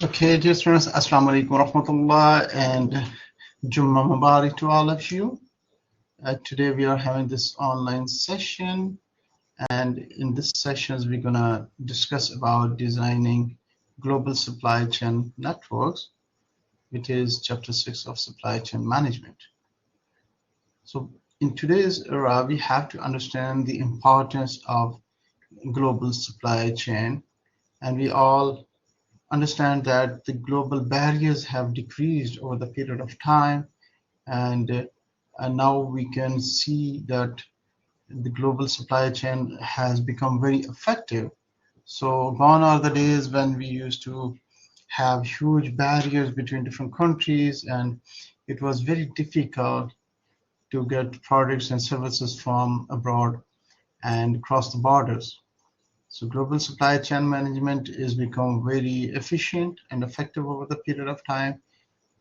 Okay, dear students, Assalamu alaikum warahmatullah and Jummah Mubarak to all of you. Today we are having this online session, and in this session we're gonna discuss about designing global supply chain networks, which is chapter 6 of supply chain management. So in today's era, we have to understand the importance of global supply chain, and we all understand that the global barriers have decreased over the period of time, and now we can see that the global supply chain has become very effective. So gone are the days when we used to have huge barriers between different countries, and it was very difficult to get products and services from abroad and cross the borders. So global supply chain management is become very efficient and effective over the period of time.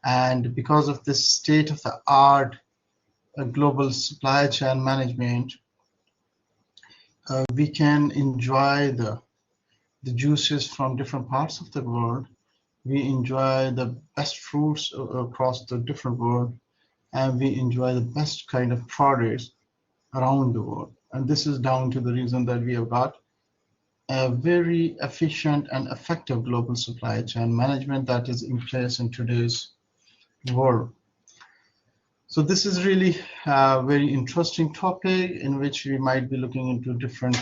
And because of this state of the art global supply chain management, we can enjoy the juices from different parts of the world. We enjoy the best fruits across the different world, and we enjoy the best kind of products around the world. And this is down to the reason that we have got a very efficient and effective global supply chain management that is in place in today's world. So this is really a very interesting topic in which we might be looking into different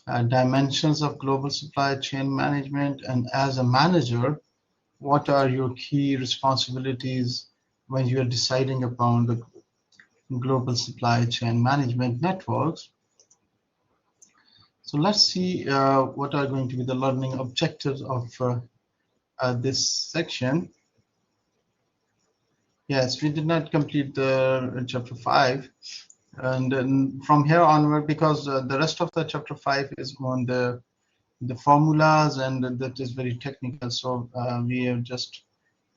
dimensions of global supply chain management. And as a manager, what are your key responsibilities when you are deciding upon the global supply chain management networks? So let's see what are going to be the learning objectives of this section. Yes, we did not complete the chapter 5, and then from here onward, because the rest of the chapter 5 is on the formulas, and that is very technical, so we are just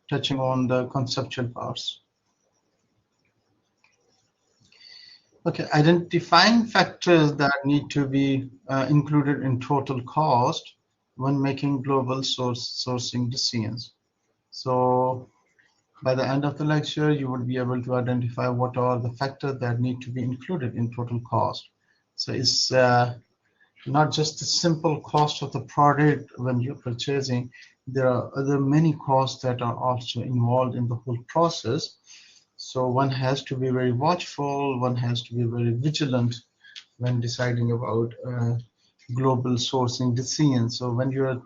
touching on the conceptual parts. Okay, identifying factors that need to be included in total cost when making global sourcing decisions. So by the end of the lecture, you would be able to identify what are the factors that need to be included in total cost. So it's not just the simple cost of the product when you're purchasing. There are other many costs that are also involved in the whole process. So one has to be very watchful, one has to be very vigilant when deciding about global sourcing decisions. So when you're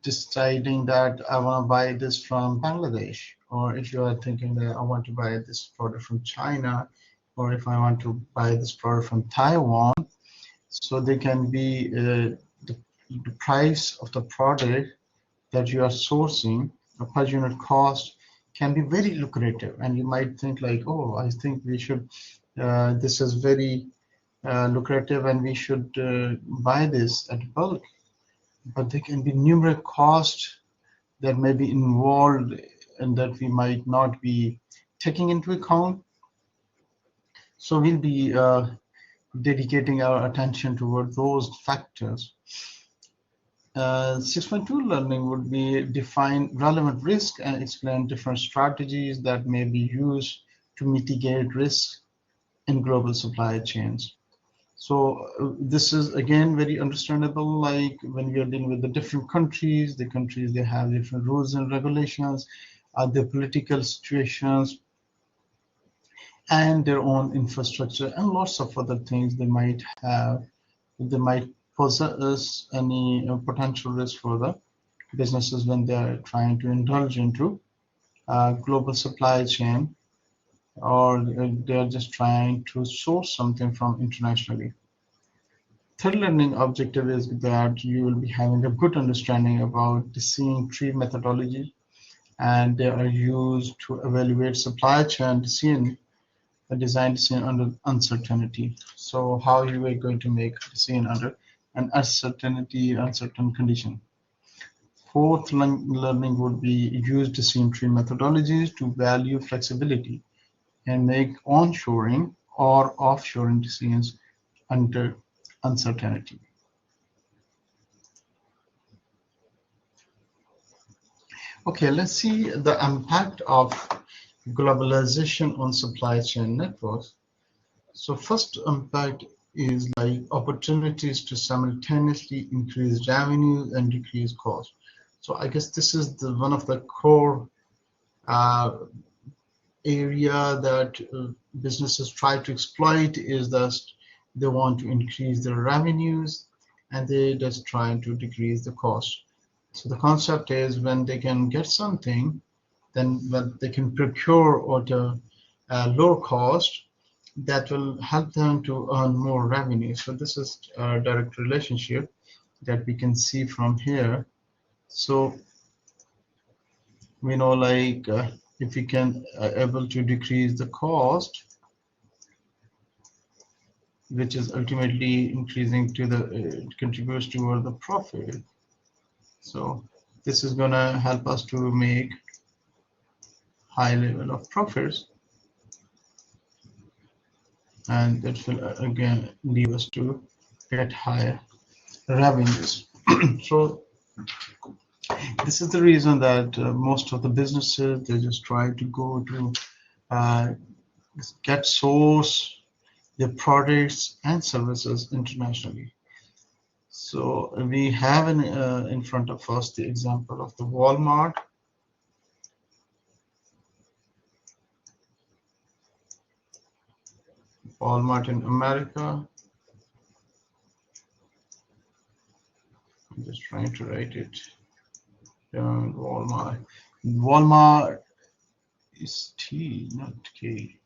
deciding that I want to buy this from Bangladesh, or if you are thinking that I want to buy this product from China, or if I want to buy this product from Taiwan, so they can be the price of the product that you are sourcing, a per unit cost, can be very lucrative. And you might think like, oh, I think we should, this is very lucrative and we should buy this at bulk. But there can be numerous costs that may be involved and that we might not be taking into account. So we'll be dedicating our attention toward those factors. 6.2 learning would be define relevant risk and explain different strategies that may be used to mitigate risk in global supply chains. So this is again very understandable, like when we are dealing with the different countries, they have different rules and regulations, their political situations, and their own infrastructure, and lots of other things they might have. They might possess any potential risk for the businesses when they are trying to indulge into global supply chain, or they are just trying to source something from internationally. Third learning objective is that you will be having a good understanding about decision tree methodology, and they are used to evaluate supply chain decision, a design decision under uncertainty. So how you are going to make a decision under an uncertain condition. Fourth learning would be use decision tree methodologies to value flexibility and make onshoring or offshoring decisions under uncertainty. Okay, let's see the impact of globalization on supply chain networks. So first impact is like opportunities to simultaneously increase revenue and decrease cost. So I guess this is the one of the core uh, area that businesses try to exploit is that they want to increase their revenues and they just trying to decrease the cost. So the concept is when they can get something, then when they can procure at a lower cost, that will help them to earn more revenue. So this is a direct relationship that we can see from here. So we know like if we can able to decrease the cost, which is ultimately increasing to the contributes toward the profit. So this is gonna help us to make high level of profits, and that will again lead us to get higher revenues. So this is the reason that most of the businesses they just try to go to uh, get source their products and services internationally. So we have in front of us the example of the Walmart in America. I'm just trying to write it down. Walmart is T, not K.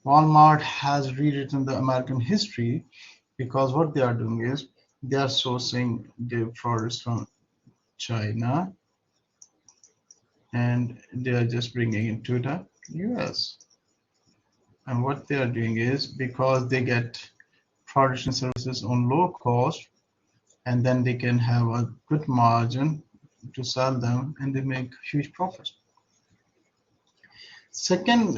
Walmart has rewritten the American history because what they are doing is they are sourcing their products from China and they are just bringing it to the US. And what they are doing is because they get products and services on low cost, and then they can have a good margin to sell them and they make huge profits. Second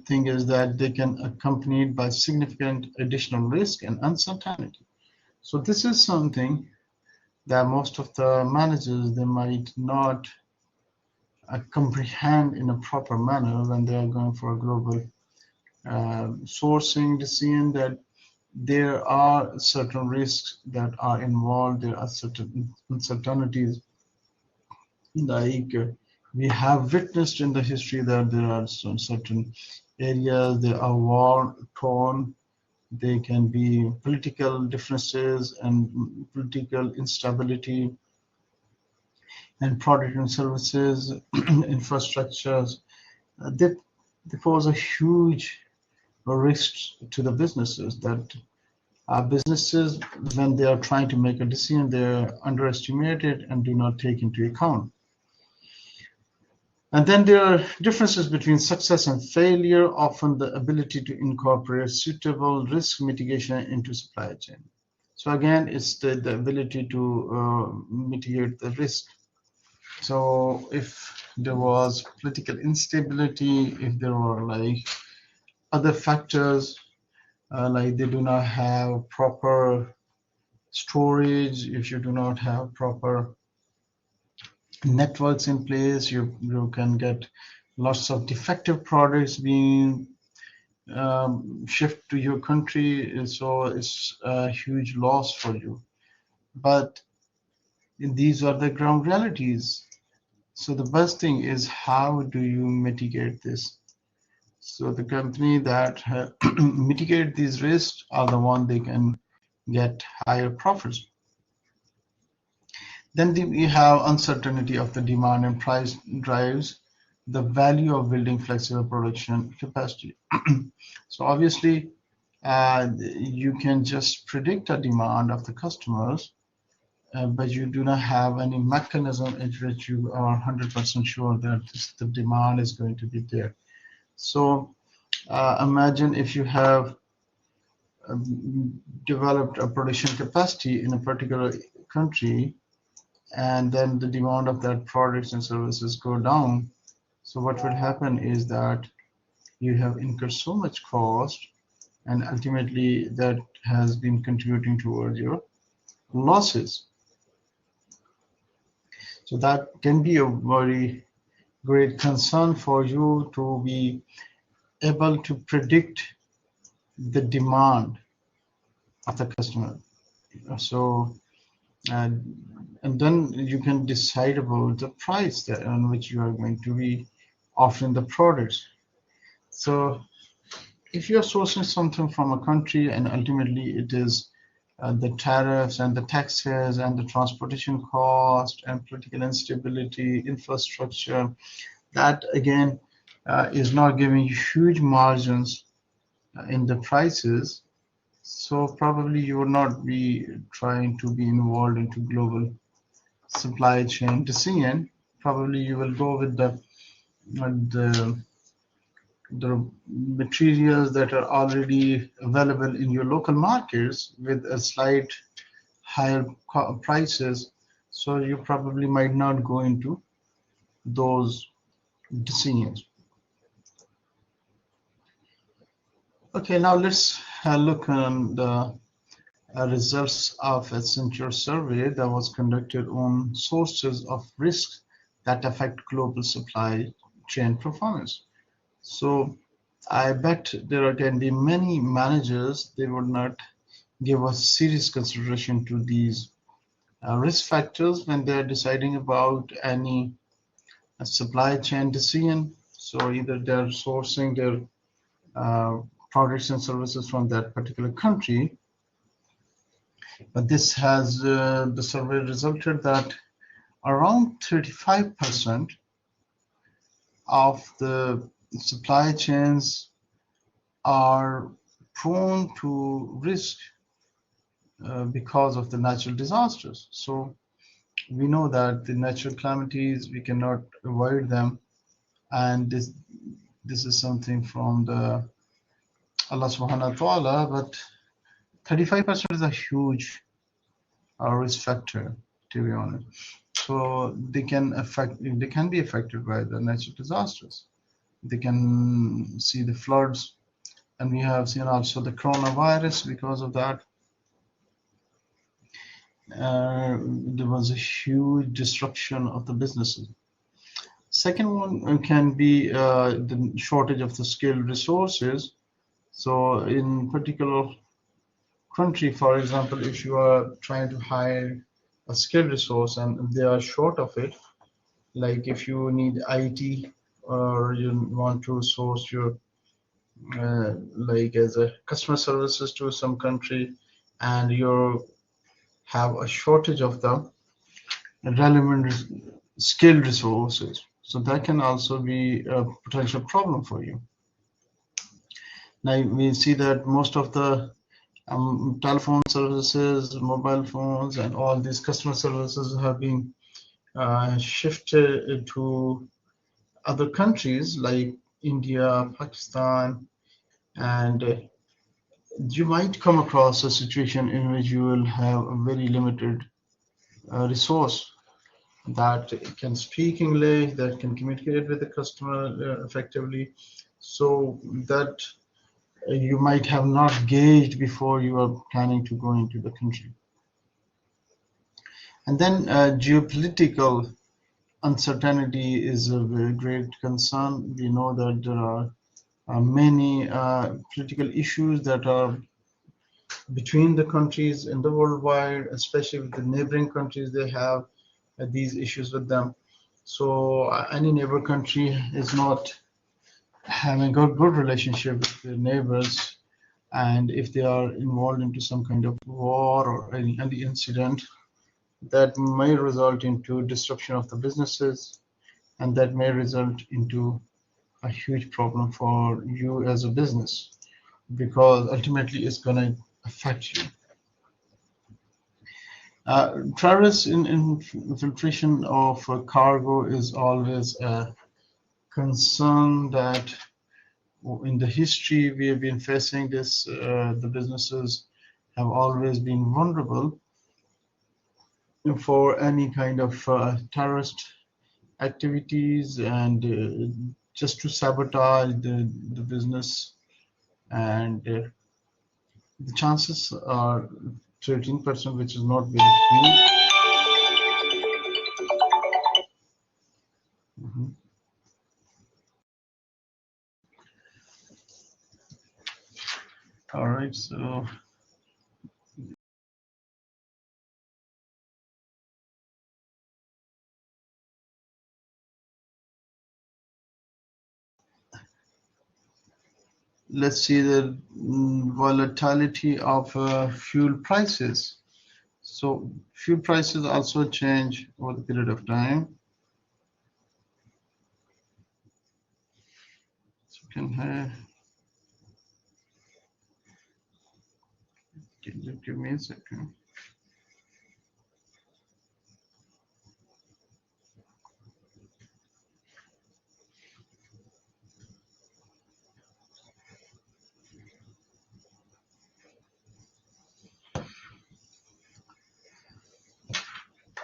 thing is that they can accompanied by significant additional risk and uncertainty. So this is something that most of the managers they might not comprehend in a proper manner when they are going for a global sourcing decision, that there are certain risks that are involved, there are certain uncertainties. Like we have witnessed in the history that there are some certain areas that are war torn. They can be political differences and political instability and product and services infrastructures. They, they pose a huge risk to the businesses that businesses, when they are trying to make a decision, they underestimate it and do not take into account. And then there are differences between success and failure, often the ability to incorporate suitable risk mitigation into supply chain. So again, it's the ability to mitigate the risk. So if there was political instability, if there were like other factors, like they do not have proper storage, if you do not have proper networks in place, you can get lots of defective products being shipped to your country, so it's a huge loss for you. But these are the ground realities. So the best thing is how do you mitigate this? So the company that mitigate these risks are the one they can get higher profits. Then we have uncertainty of the demand and price drives the value of building flexible production capacity. So obviously, you can just predict a demand of the customers, but you do not have any mechanism in which you are 100% sure that the demand is going to be there. So imagine if you have developed a production capacity in a particular country, and then the demand of that products and services go down. So what will happen is that you have incurred so much cost, and ultimately that has been contributing towards your losses. So that can be a very great concern for you to be able to predict the demand of the customer. So, and then you can decide about the price that on which you are going to be offering the products. So, if you're sourcing something from a country and ultimately it is the tariffs and the taxes and the transportation cost and political instability, infrastructure, that again is not giving you huge margins in the prices. So probably you will not be trying to be involved into global supply chain decision. Probably you will go with the the materials that are already available in your local markets with a slight higher prices. So you probably might not go into those decisions. Okay, now let's look on the results of a Accenture survey that was conducted on sources of risks that affect global supply chain performance. So I bet there can be many managers, they would not give a serious consideration to these risk factors when they're deciding about any supply chain decision. So either they're sourcing their products and services from that particular country. But this has the survey resulted that around 35% of the supply chains are prone to risk because of the natural disasters. So we know that the natural calamities, we cannot avoid them, and this is something from the Allah subhanahu wa ta'ala, but 35% is a huge risk factor, to be honest. So they can be affected by the natural disasters. They can see the floods, and we have seen also the coronavirus. Because of that, there was a huge disruption of the businesses. Second one can be the shortage of the skilled resources. So in particular country, for example, if you are trying to hire a skilled resource and they are short of it, like if you need IT or you want to source your like as a customer services to some country and you have a shortage of the relevant skilled resources, so that can also be a potential problem for you. Now we see that most of the telephone services, mobile phones, and all these customer services have been shifted to other countries like India, Pakistan, and you might come across a situation in which you will have a very limited resource that can speak English, that can communicate with the customer effectively, so that you might have not gauged before you are planning to go into the country. And then geopolitical uncertainty is a very great concern. We know that there are many political issues that are between the countries in the worldwide, especially with the neighboring countries. They have these issues with them. So any neighbor country is not having a good relationship with their neighbors, and if they are involved into some kind of war or any incident, that may result into disruption of the businesses, and that may result into a huge problem for you as a business, because ultimately it's going to affect you. Travis, infiltration of cargo is always a concern that in the history we have been facing this. The businesses have always been vulnerable for any kind of terrorist activities and just to sabotage the business, and the chances are 13%, which is not very huge. right. So let's see the volatility of fuel prices. So fuel prices also change over the period of time. So can give me a second.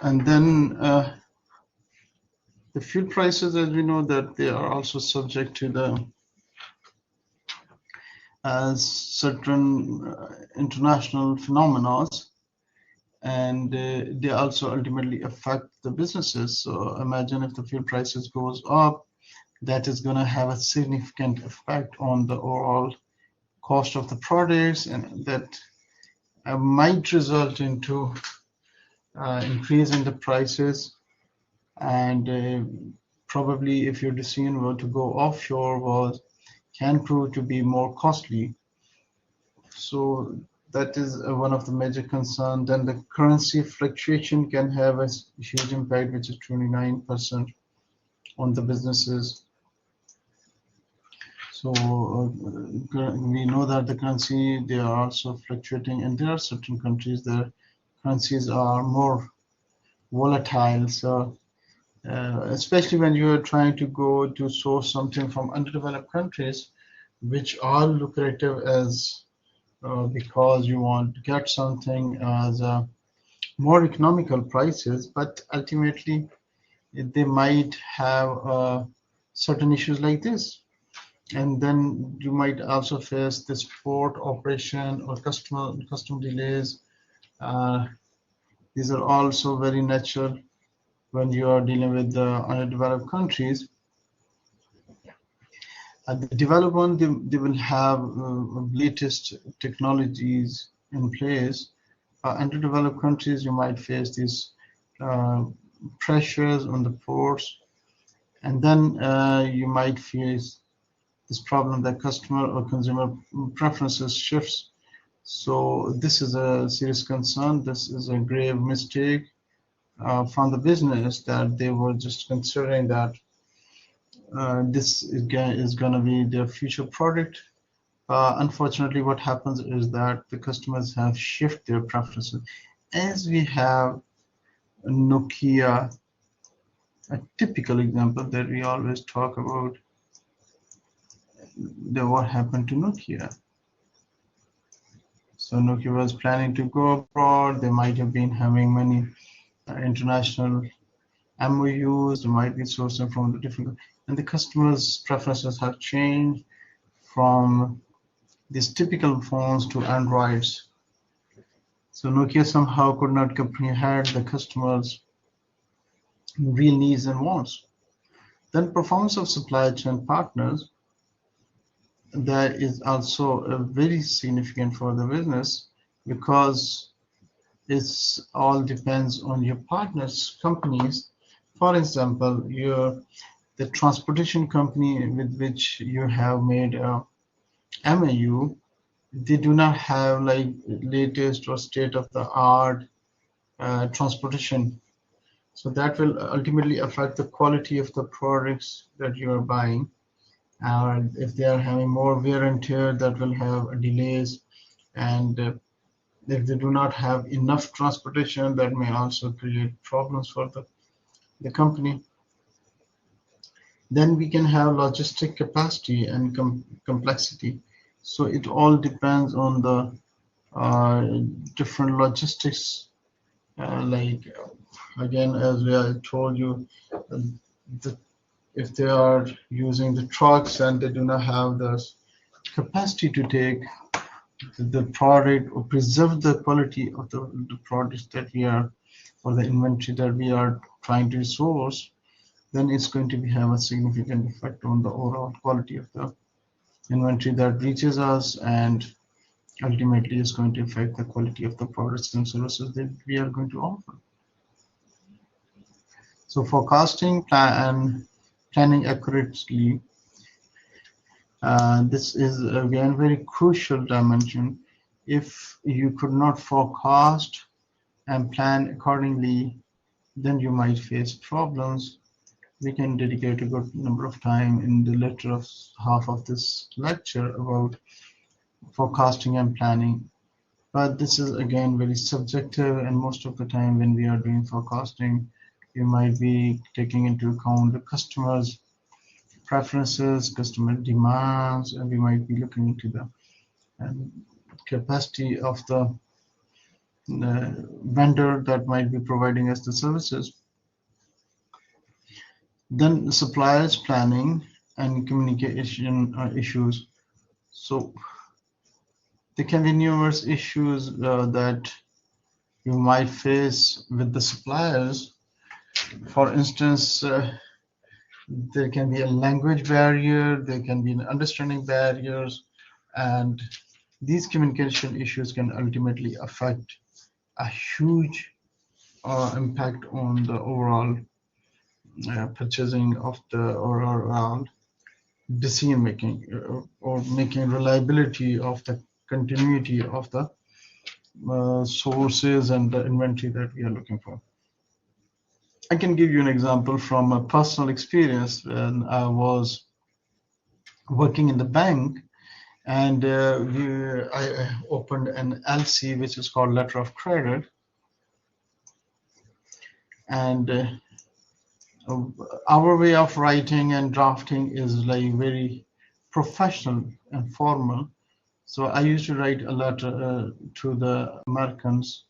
And then the fuel prices, as we know, that they are also subject to the certain international phenomena, and they also ultimately affect the businesses. So imagine if the fuel prices goes up, that is going to have a significant effect on the overall cost of the products, and that might result into increase in the prices. And probably if your decision were to go offshore was can prove to be more costly. So that is one of the major concerns. Then the currency fluctuation can have a huge impact, which is 29% on the businesses. So we know that the currency, they are also fluctuating, and there are certain countries their currencies are more volatile. So especially when you are trying to go to source something from underdeveloped countries, which are lucrative as because you want to get something as more economical prices, but ultimately they might have certain issues like this. And then you might also face this port operation or custom delays. Uh, these are also very natural when you are dealing with the underdeveloped countries. The developed one, they will have latest technologies in place. Underdeveloped countries, you might face these uh, pressures on the ports, and then you might face this problem that customer or consumer preferences shifts. So this is a serious concern. This is a grave mistake from the business that they were just considering that this is going to be their future product. Unfortunately, what happens is that the customers have shifted their preferences. As we have Nokia, a typical example that we always talk about, what happened to Nokia. So Nokia was planning to go abroad. They might have been having many international MOUs. They might be sourcing from the different, and the customers' preferences have changed from these typical phones to Androids. So Nokia somehow could not comprehend the customers' real needs and wants. Then performance of supply chain partners, that is also very significant for the business because it's all depends on your partners companies. For example, the transportation company with which you have made a MAU, they do not have like latest or state of the art transportation. So that will ultimately affect the quality of the products that you are buying. And if they are having more wear and tear, that will have delays. And if they do not have enough transportation, that may also create problems for the company. Then we can have logistic capacity and complexity. So it all depends on the different logistics. Like again, as I told you, the, if they are using the trucks and they do not have the capacity to take the product or preserve the quality of the products that we are or the inventory that we are trying to source, then it's going to have a significant effect on the overall quality of the inventory that reaches us, and ultimately is going to affect the quality of the products and services that we are going to offer. So forecasting and planning accurately, this is again very crucial dimension. If you could not forecast and plan accordingly, then you might face problems. We can dedicate a good number of time in the latter of half of this lecture about forecasting and planning. But this is again very subjective, and most of the time when we are doing forecasting, you might be taking into account the customers' preferences, customer demands, and we might be looking into the um, capacity of the vendor that might be providing us the services. Then suppliers planning and communication issues. So there can be numerous issues that you might face with the suppliers. For instance, there can be a language barrier, there can be an understanding barriers, and these communication issues can ultimately affect a huge impact on the overall purchasing of the or decision making or making reliability of the continuity of the sources and the inventory that we are looking for. I can give you an example from a personal experience when I was working in the bank, and I opened an LC, which is called letter of credit, and our way of writing and drafting is like very professional and formal. So I used to write a letter to the Americans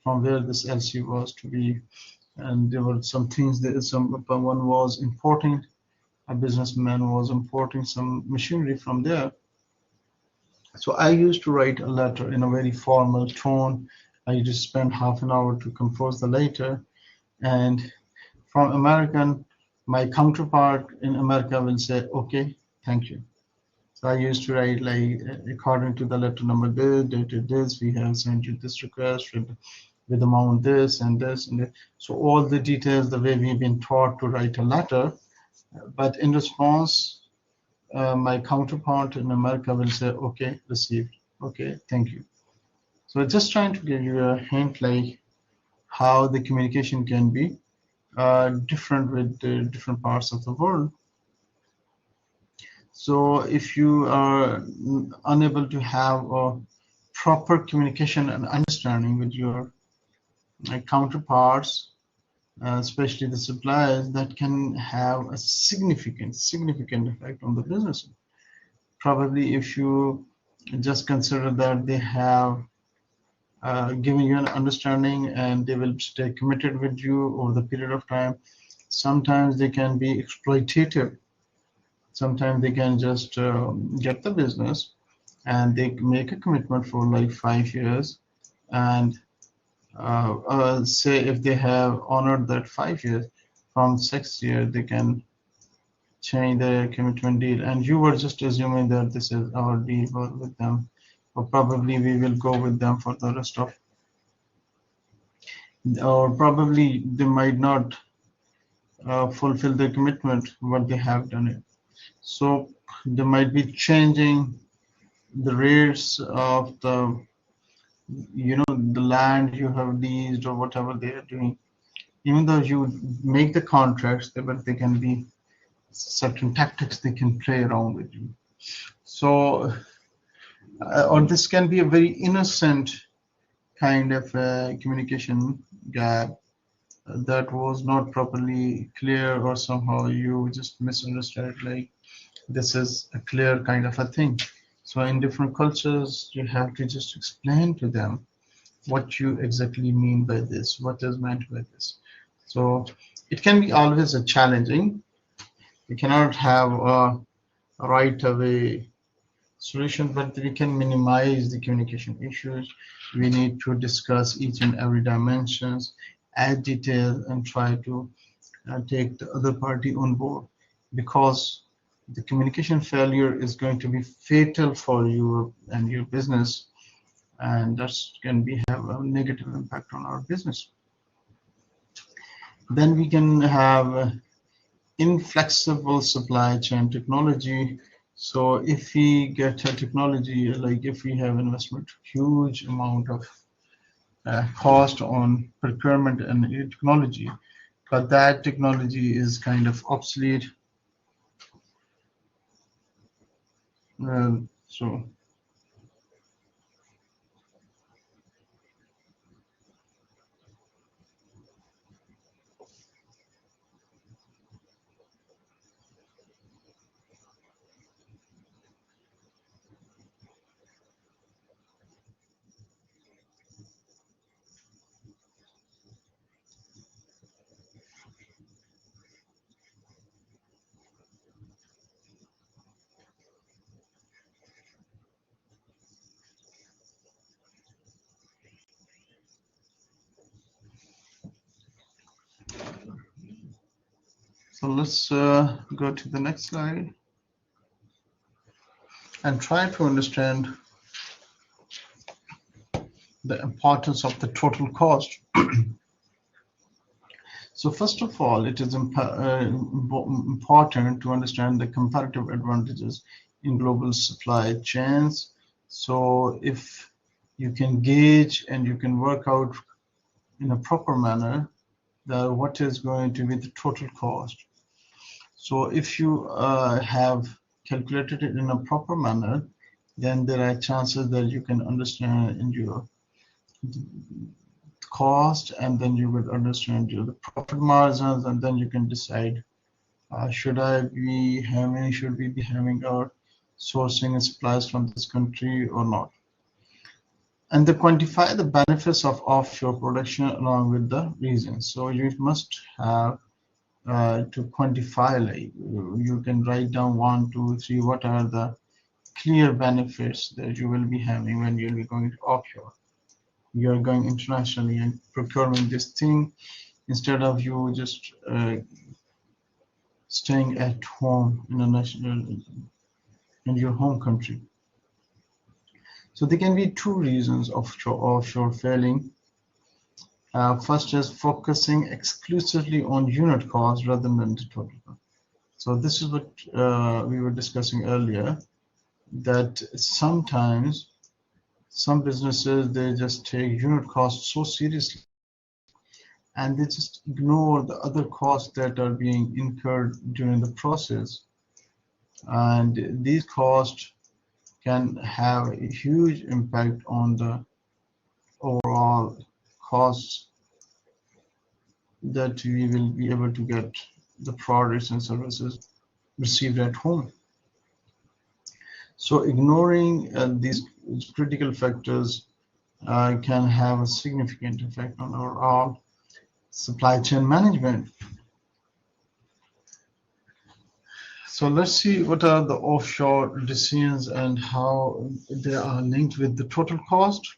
from where this LC was to be, and there were some things that someone was importing, a businessman was importing some machinery from there. So I used to write a letter in a very formal tone. I used to spend half an hour to compose the letter, and from American, my counterpart in America will say, okay, thank you. So I used to write like, according to the letter number this, dated this, we have sent you this request with amount this and this and that. So all the details, the way we've been taught to write a letter, but in response, my counterpart in America will say, okay, received, okay, thank you. So just trying to give you a hint like how the communication can be different with the different parts of the world. So if you are unable to have a proper communication and understanding with your counterparts, especially the suppliers, that can have a significant effect on the business. Probably if you just consider that they have given you an understanding and they will stay committed with you over the period of time, sometimes they can be exploitative. Sometimes they can just get the business and they make a commitment for like 5 years, and say if they have honored that 5 years, from 6 year they can change their commitment deal, and you were just assuming that this is our deal with them, or probably we will go with them for the rest of, or probably they might not fulfill their commitment what they have done it. So they might be changing the rates of the, the land you have leased or whatever they are doing. Even though you make the contracts, but there can be certain tactics they can play around with you. So, or this can be a very innocent kind of communication gap that was not properly clear, or somehow you just misunderstood, like this is a clear kind of a thing. So in different cultures, you have to just explain to them what you exactly mean by this, what is meant by this. So it can be always a challenging. We cannot have a right away solution, but we can minimize the communication issues. We need to discuss each and every dimensions, add detail, and try to take the other party on board, because the communication failure is going to be fatal for you and your business. and that can be have a negative impact on our business. Then we can have inflexible supply chain technology. So if we get a technology, like if we have investment, huge amount of cost on procurement and technology, but that technology is kind of obsolete. So let's go to the next slide and try to understand the importance of the total cost. So first of all, it is important to understand the comparative advantages in global supply chains. So if you can gauge and you can work out in a proper manner what is going to be the total cost. So if you have calculated it in a proper manner, then there are chances that you can understand in your cost, and then you will understand the profit margins, and then you can decide should we be having our sourcing and supplies from this country or not, and to quantify the benefits of offshore production along with the reasons. So you must have to quantify, like you can write down 1, 2, 3, what are the clear benefits that you will be having when you'll be going to offshore. You're going internationally and procuring this thing instead of you just staying at home in a national in your home country. So there can be two reasons of offshore failing. First is focusing exclusively on unit cost rather than the total cost. So this is what we were discussing earlier, that sometimes some businesses, they just take unit costs so seriously and they just ignore the other costs that are being incurred during the process. And these costs can have a huge impact on the overall costs that we will be able to get the products and services received at home. So ignoring these critical factors can have a significant effect on our supply chain management. So let's see what are the offshore decisions and how they are linked with the total cost.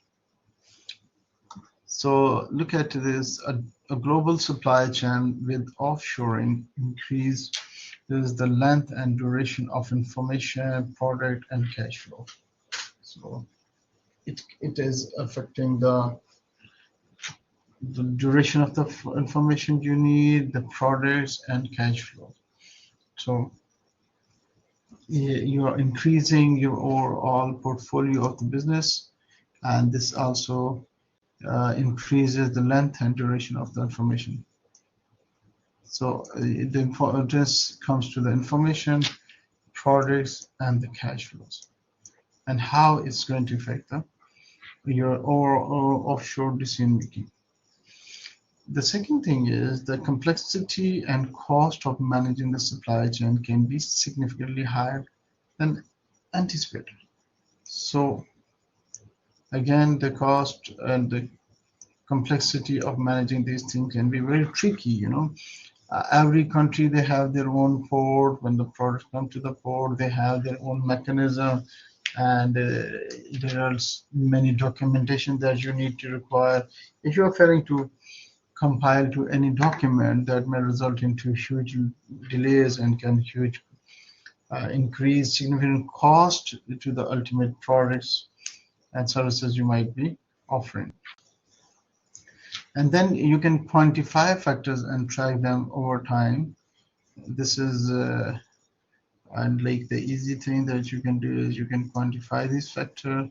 So look at this, a global supply chain with offshoring increase is the length and duration of information, product, and cash flow. So it is affecting the duration of the information you need, the products, and cash flow. So you are increasing your overall portfolio of the business, and this also increases the length and duration of the information. So the importance comes to the information, products, and the cash flows, and how it's going to affect your overall offshore decision making. The second thing is the complexity and cost of managing the supply chain can be significantly higher than anticipated. So again, the cost and the complexity of managing these things can be very tricky, every country, they have their own port. When the products come to the port, they have their own mechanism, and there are many documentation that you need to require. If you are failing to compile to any document, that may result into huge delays and can huge increase significant cost to the ultimate products and services you might be offering. And then you can quantify factors and track them over time. This is and like the easy thing that you can do is you can quantify these factors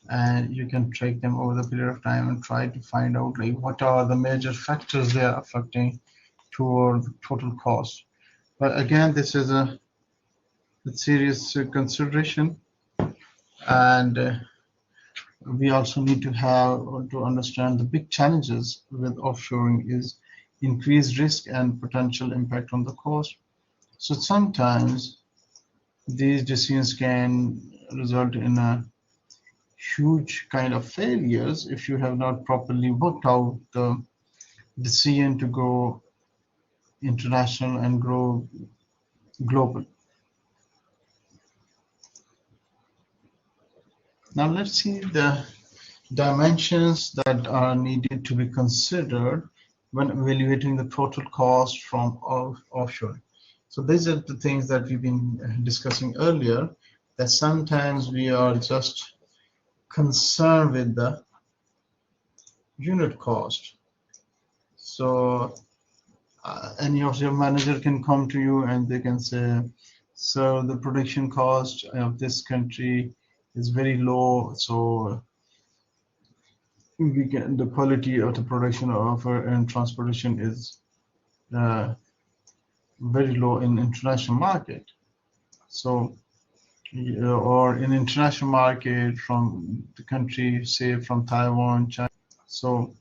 and you can track them over the period of time and try to find out like what are the major factors they are affecting toward the total cost. But again, this is a serious consideration, and we also need to have to understand the big challenges with offshoring is increased risk and potential impact on the cost. So sometimes these decisions can result in a huge kind of failures if you have not properly worked out the decision to go international and grow global. Now let's see the dimensions that are needed to be considered when evaluating the total cost from offshore. So these are the things that we've been discussing earlier, that sometimes we are just concerned with the unit cost. So any of your manager can come to you and they can say, so the production cost of this country is very low, so we can, the quality of the production of and transportation is uh, very low in international market. So or in international market from the country, say from Taiwan, China. So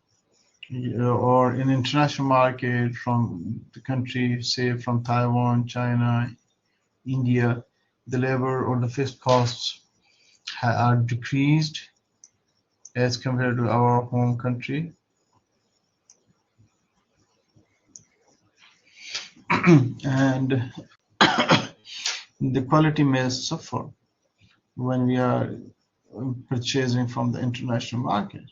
or in international market from the country, say from Taiwan, China, India, the labor or the fixed costs are decreased as compared to our home country. And the quality may suffer when we are purchasing from the international market.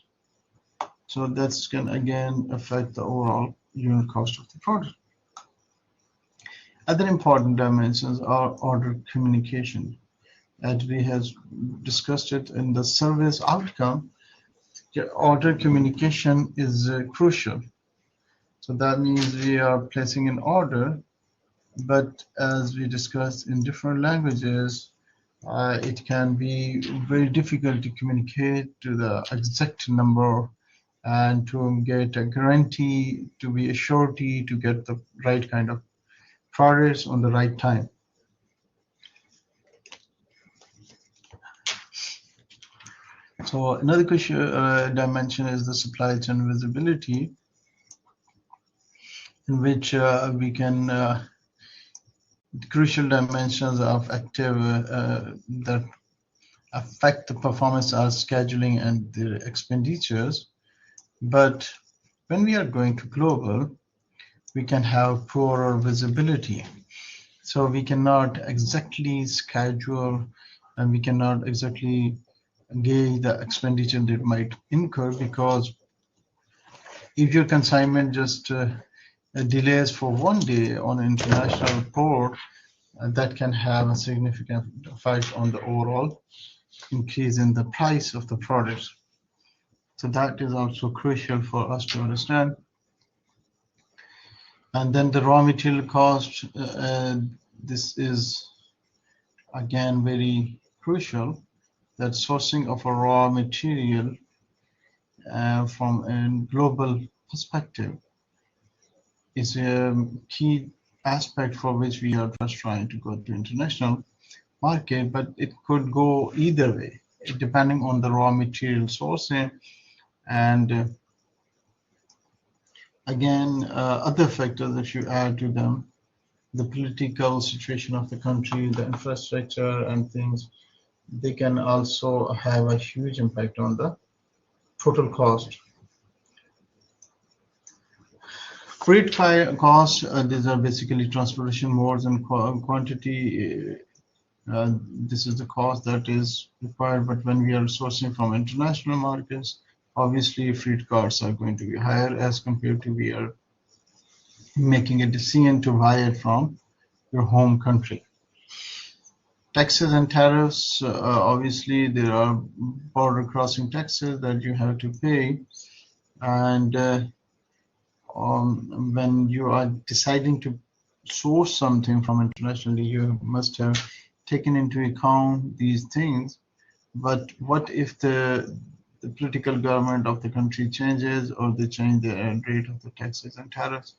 So that's can again affect the overall unit cost of the product. Other important dimensions are order communication. As we have discussed it in the service outcome, order communication is crucial. So that means we are placing an order, but as we discussed in different languages, it can be very difficult to communicate to the exact number and to get a guarantee, to be a surety to get the right kind of products on the right time. So another crucial dimension is the supply chain visibility, in which we can crucial dimensions of active that affect the performance are scheduling and the expenditures. But when we are going to global, we can have poorer visibility. So we cannot exactly schedule and we cannot exactly gauge the expenditure that might incur, because if your consignment just delays for 1 day on an international port, that can have a significant effect on the overall increase in the price of the products. So that is also crucial for us to understand. And then the raw material cost, this is again very crucial, that sourcing of a raw material from a global perspective is a key aspect for which we are just trying to go to international market, but it could go either way depending on the raw material sourcing and again other factors that you add to them, the political situation of the country, the infrastructure and things, they can also have a huge impact on the total cost. Freight costs, these are basically transportation modes and quantity. This is the cost that is required, but when we are sourcing from international markets, obviously freight costs are going to be higher as compared to we are making a decision to buy it from your home country. Taxes and tariffs, obviously there are border crossing taxes that you have to pay, and when you are deciding to source something from internationally, you must have taken into account these things. But what if the political government of the country changes, or they change the rate of the taxes and tariffs?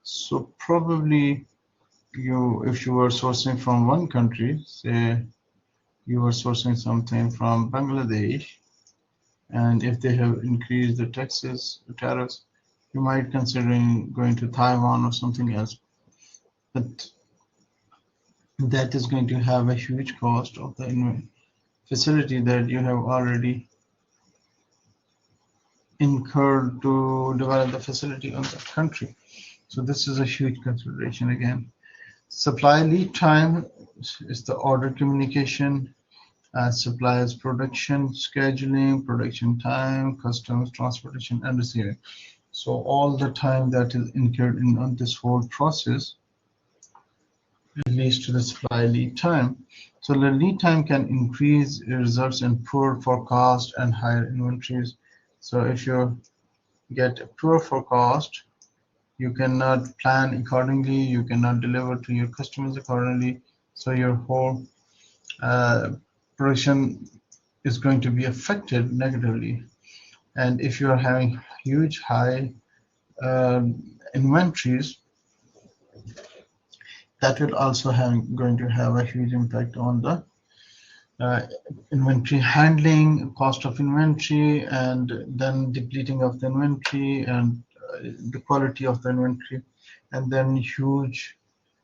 So probably if you were sourcing from one country, say you were sourcing something from Bangladesh, and if they have increased the taxes, the tariffs, you might considering going to Taiwan or something else. But that is going to have a huge cost of the facility that you have already incurred to develop the facility on that country. So this is a huge consideration again. Supply lead time is the order communication, suppliers production, scheduling, production time, customs, transportation, and receiving. So all the time that is incurred on this whole process leads to the supply lead time. So the lead time can increase, results in poor forecast and higher inventories. So if you get a poor forecast, you cannot plan accordingly, you cannot deliver to your customers accordingly. So your whole production is going to be affected negatively. And if you are having huge high inventories, that will also going to have a huge impact on the uh, inventory handling, cost of inventory, and then depleting of the inventory, and the quality of the inventory, and then huge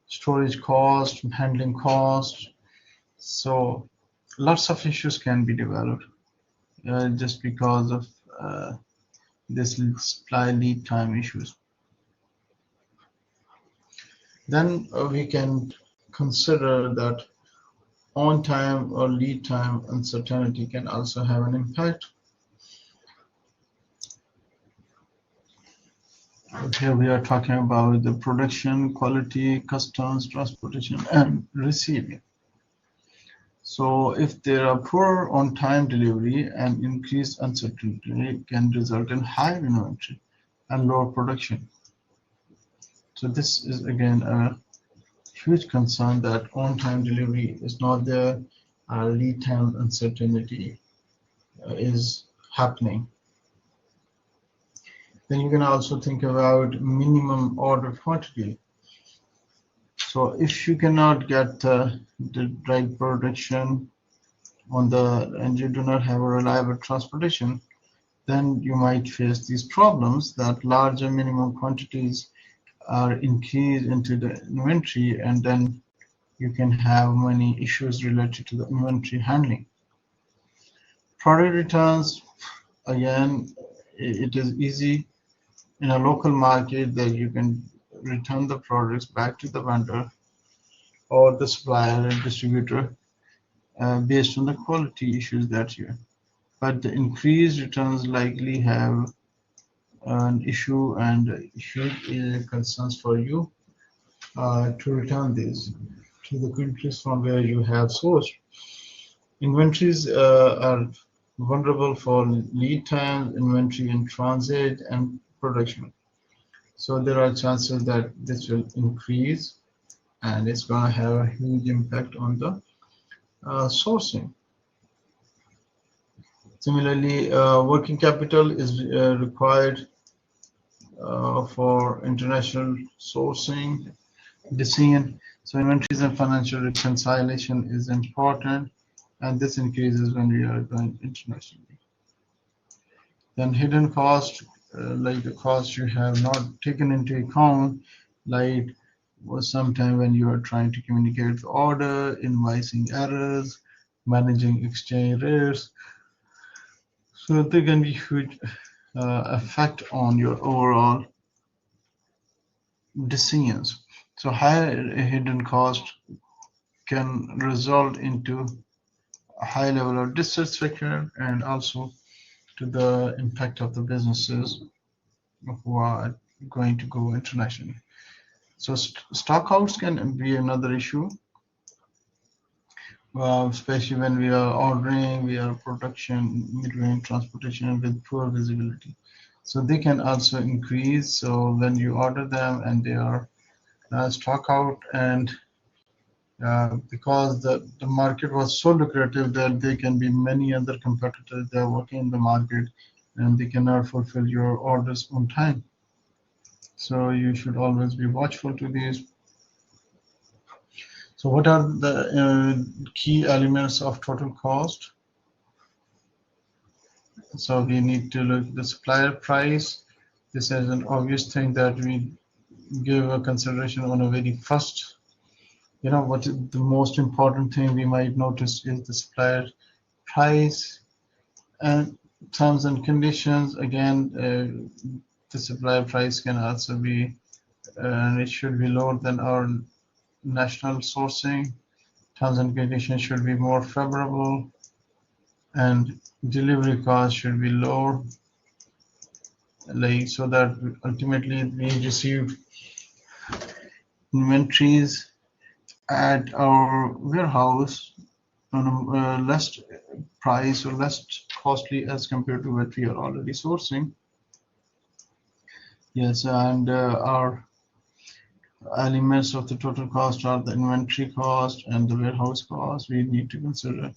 storage cost, handling cost. So lots of issues can be developed just because of this supply lead time issues. Then we can consider that on time or lead time uncertainty can also have an impact. Here we are talking about the production, quality, customs, transportation, and receiving. So if there are poor on-time delivery, and increased uncertainty can result in higher inventory and lower production. So this is again a huge concern, that on-time delivery is not there, lead time uncertainty is happening. Then you can also think about minimum order quantity. So if you cannot get the right production and you do not have a reliable transportation, then you might face these problems, that larger minimum quantities are increased into the inventory, and then you can have many issues related to the inventory handling. Product returns, again, it is easy in a local market that you can return the products back to the vendor or the supplier and distributor based on the quality issues that you have. But the increased returns likely have an issue and huge concerns for you to return these to the countries from where you have sourced. Inventories are vulnerable for lead time, inventory in transit, and production. So there are chances that this will increase, and it's going to have a huge impact on the sourcing. Similarly, working capital is required for international sourcing decision. So inventories and financial reconciliation is important, and this increases when we are going internationally. Then hidden cost, like the cost you have not taken into account, like was sometime when you are trying to communicate the order, invoicing errors, managing exchange rates. So there can be huge effect on your overall decisions. So higher hidden cost can result into a high level of dissatisfaction, and also to the impact of the businesses who are going to go internationally. So stockouts can be another issue. especially when we are ordering, we are production, midway transportation with poor visibility. So they can also increase. So when you order them and they are stock out, and because the market was so lucrative that there can be many other competitors that are working in the market and they cannot fulfill your orders on time. So you should always be watchful to these. So what are the key elements of total cost? So we need to look at the supplier price. This is an obvious thing that we give a consideration on a very first. What is the most important thing we might notice is the supplier price and terms and conditions. Again, the supplier price can also be, and it should be lower than our national sourcing. Terms and conditions should be more favorable, and delivery cost should be lower, like so that ultimately we receive inventories at our warehouse on a less price or less costly as compared to what we are already sourcing. Yes, and our elements of the total cost are the inventory cost and the warehouse cost. We need to consider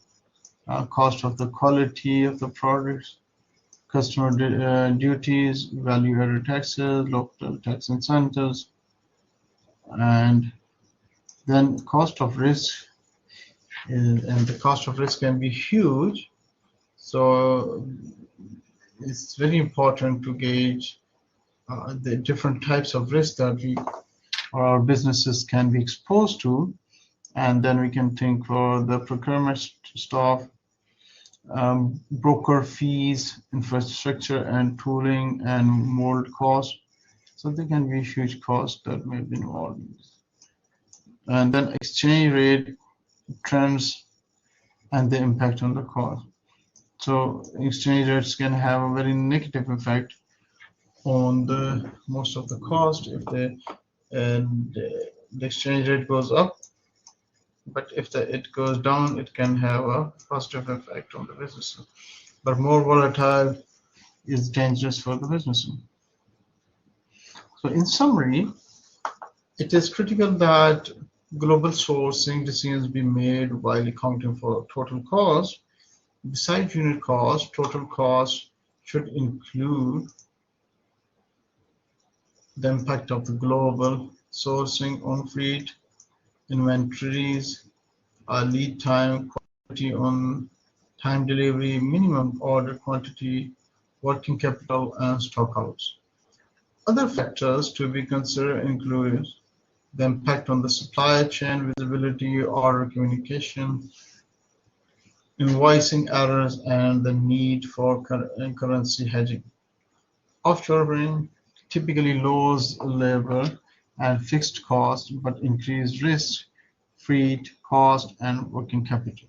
cost of the quality of the products, customer duties, value-added taxes, local tax incentives, and then cost of risk. And the cost of risk can be huge. So it's very important to gauge the different types of risk that we or our businesses can be exposed to, and then we can think for the procurement staff, broker fees, infrastructure and tooling, and mold costs. So there can be huge costs that may be involved. And then exchange rate trends and the impact on the cost. So exchange rates can have a very negative effect on the most of the cost if the exchange rate goes up, but if it goes down, it can have a positive effect on the business. But more volatile is dangerous for the business. So in summary, it is critical that global sourcing decisions be made while accounting for total cost. Besides unit cost, total cost should include the impact of the global sourcing on fleet, inventories, lead time, quality on time delivery, minimum order quantity, working capital, and stockouts. Other factors to be considered include the impact on the supply chain, visibility, order communication, invoicing errors, and the need for currency hedging. Offshoring typically lowers labor and fixed costs, but increased risk, freight cost, and working capital.